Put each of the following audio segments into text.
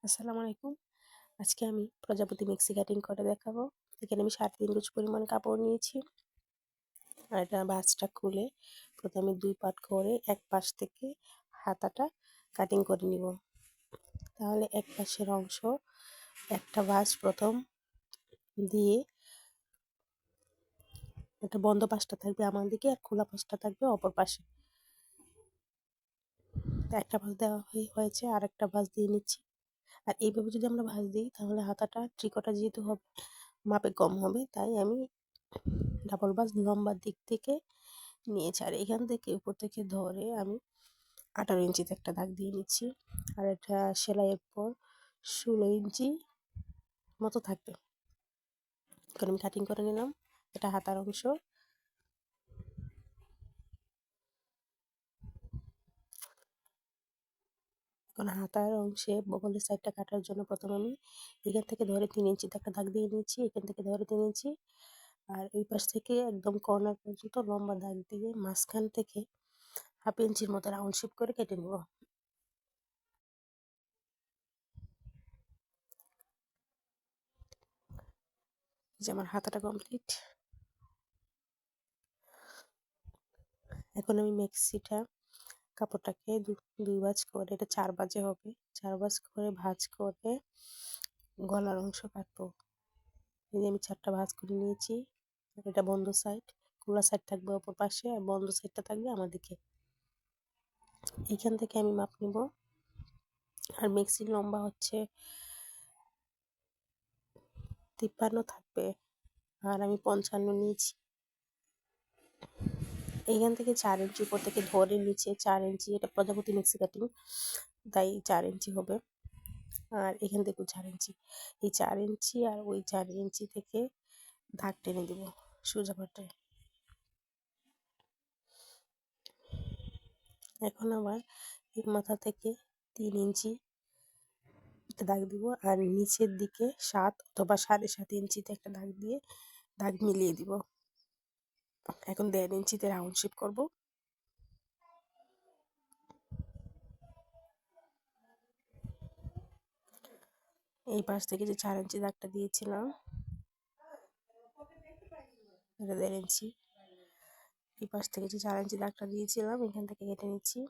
আসসালামু আলাইকুম। আজকে আমি প্রজাপতি মিক্সি কাটিং করে দেখাবো। এখানে আমি 3.5 গজ পরিমাণ কাপড় নিয়েছি। আর এটা ভাঁজটা খুলে প্রথমে 2 পার্ট করে এক পাশ থেকে হাতাটা কাটিং করে নিব। তাহলে এক পাশের অংশ একটা ভাঁজ প্রথম দিয়ে এটা বন্ধ পাশটা থাকবে আমার দিকে আর খোলা পাশটা থাকবে অপর পাশে। একটা ভাঁজ দেওয়া হয়েছে আর একটা ভাঁজ দিয়ে নিচ্ছি। আর এইভাবে যদি আমরা ভাঁজ দিই তাহলে হাতাটা ট্রিকোটা যেহেতু হবে মাপে কম হবে, তাই আমি ডাবল ভাঁজ লম্বার দিক থেকে নিয়েছি। আর এখান থেকে উপর থেকে ধরে আমি 18 ইঞ্চিতে একটা দাগ দিয়ে নিচ্ছি। আর এটা সেলাইয়ের পর 16 ইঞ্চি মতো থাকবে। এখন আমি কাটিং করে নিলাম। এটা হাতার অংশ। এখন হাতার অংশে বগলের সাইডটা কাটার জন্য প্রথমে আমি এখান থেকে ধরে 3 ইঞ্চিতে একটা দাগ দিয়ে নিচ্ছি। এখান থেকে ধরে 3 ইঞ্চি আর এই পাশ থেকে একদম কর্নার পর্যন্ত লম্বা দাগ দিয়ে মাঝখান থেকে 1/2 ইঞ্চির মতো রাউন্ড শেপ করে কেটে নেব। যে আমার হাতাটা কমপ্লিট। এখন আমি মেক্সিটা কাপড়টাকে দুই ভাঁজ করে, এটা 4 ভাঁজে হবে, 4 ভাঁজ করে ভাঁজ করে গলার অংশ কাটবো। এই যে আমি 4টা ভাঁজ করে নিয়েছি। এটা বন্ধ সাইড, খোলা সাইড থাকবে অপর পাশে আর বন্ধ সাইডটা থাকবে আমার দিকে। এইখান থেকে আমি মাপ নিব। আর মেক্সির লম্বা হচ্ছে 53 থাকবে আর আমি 55 নিয়েছি। এইখান থেকে 4 ইঞ্চি উপর থেকে ধরে নিচে 4 ইঞ্চি, এটা প্রজাপতি মিক্সি কাটিং তাই 4 ইঞ্চি হবে। আর এখান থেকেও 4 ইঞ্চি, এই 4 ইঞ্চি আর ওই 4 ইঞ্চি থেকে দাগ টেনে দিব সোজা পাটে। এখন আবার এই মাথা থেকে 3 ইঞ্চি একটা দাগ দিব আর নিচের দিকে 7 অথবা 7.5 ইঞ্চিতে একটা দাগ দিয়ে দাগ মিলিয়ে দিব। এখন 1.5 ইঞ্চিতে রাউন্ড শেপ করব। এই পাশ থেকে যে 4 ইঞ্চি দাগটা দিয়েছিলাম এটা 1.5 ইঞ্চি। এই পাশ থেকে যে 4 ইঞ্চি দাগটা দিয়েছিলাম এখান থেকে কেটে নিচ্ছি।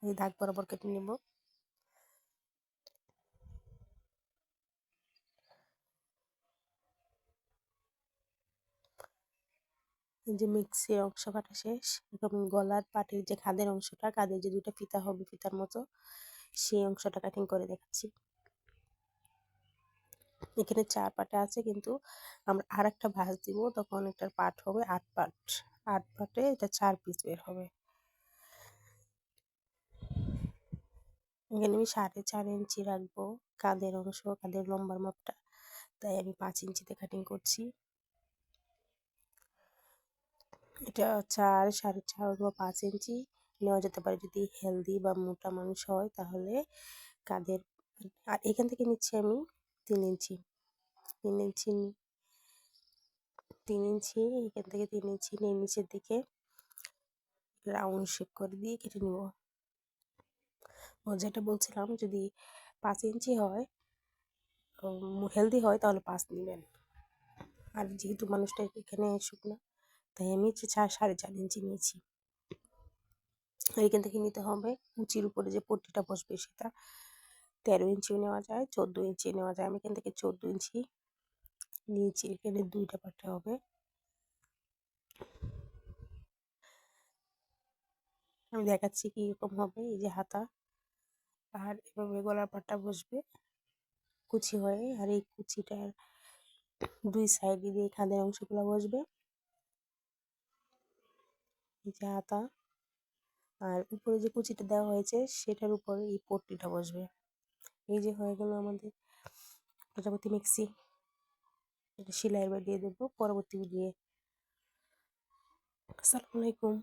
এই দাগ বরাবর কেটে নিব। এই যে মিক্সির অংশ কাটা শেষ। এখন গলার পাটির যে খাদের অংশটা, কাঁধের যে 2টা ফিতা হবে ফিতার মতো, সেই অংশটা কাটিং করে দেখাচ্ছি। এখানে 4 পাটে আছে কিন্তু আমরা আরেকটা ভাঁজ দিব, তখন এটার পাট হবে 8 পাট। 8 পাটে এটা 4 পিস বের হবে। এখানে আমি 4.5 ইঞ্চি রাখবো কাঁধের অংশ, কাঁধের লম্বার মাপটা, তাই আমি 5 ইঞ্চিতে কাটিং করছি। এটা 4, 4.5 অথবা 5 ইঞ্চি নেওয়া যেতে পারে যদি হেলদি বা মোটা মানুষ হয়, তাহলে কাঁধের। আর এখান থেকে নিচ্ছি আমি 3 ইঞ্চি। 3 ইঞ্চি 3 ইঞ্চি এখান থেকে 3 ইঞ্চি নিয়ে নিচের দিকে রাউন্ড শেপ করে দিয়ে কেটে নিব। যেটা বলছিলাম, যদি 5 ইঞ্চি হয়, হেলদি হয়, তাহলে 5 নেবেন। আর যেহেতু মানুষটা এখানে শুকনো, তাই আমি 4.5 ইঞ্চি নিয়েছি। আর এখান থেকে নিতে হবে কুচির উপরে যে পট্টিটা বসবে সেটা 13 ইঞ্চিও নেওয়া যায়, 14 ইঞ্চি নেওয়া যায়। আমি এখান থেকে 14 ইঞ্চি নিয়েছি। এখানে 2টা পাটে হবে। আমি দেখাচ্ছি কি রকম হবে। এই যে হাতা, আর এভাবে গলার পাটটা বসবে কুচি হয়ে, আর এই কুচিটার 2 সাইডে দিয়ে খাদের অংশগুলো বসবে। এই যে হাতা, আর উপরে যে কুচিটা দেওয়া হয়েছে সেটার উপরে এই পট্টিটা বসবে। এই যে হয়ে গেল আমাদের প্রজাপতি মিক্সি। এটা সেলাইয়ের দিয়ে দেবো পরবর্তী ভিডিও। আসসালামু আলাইকুম।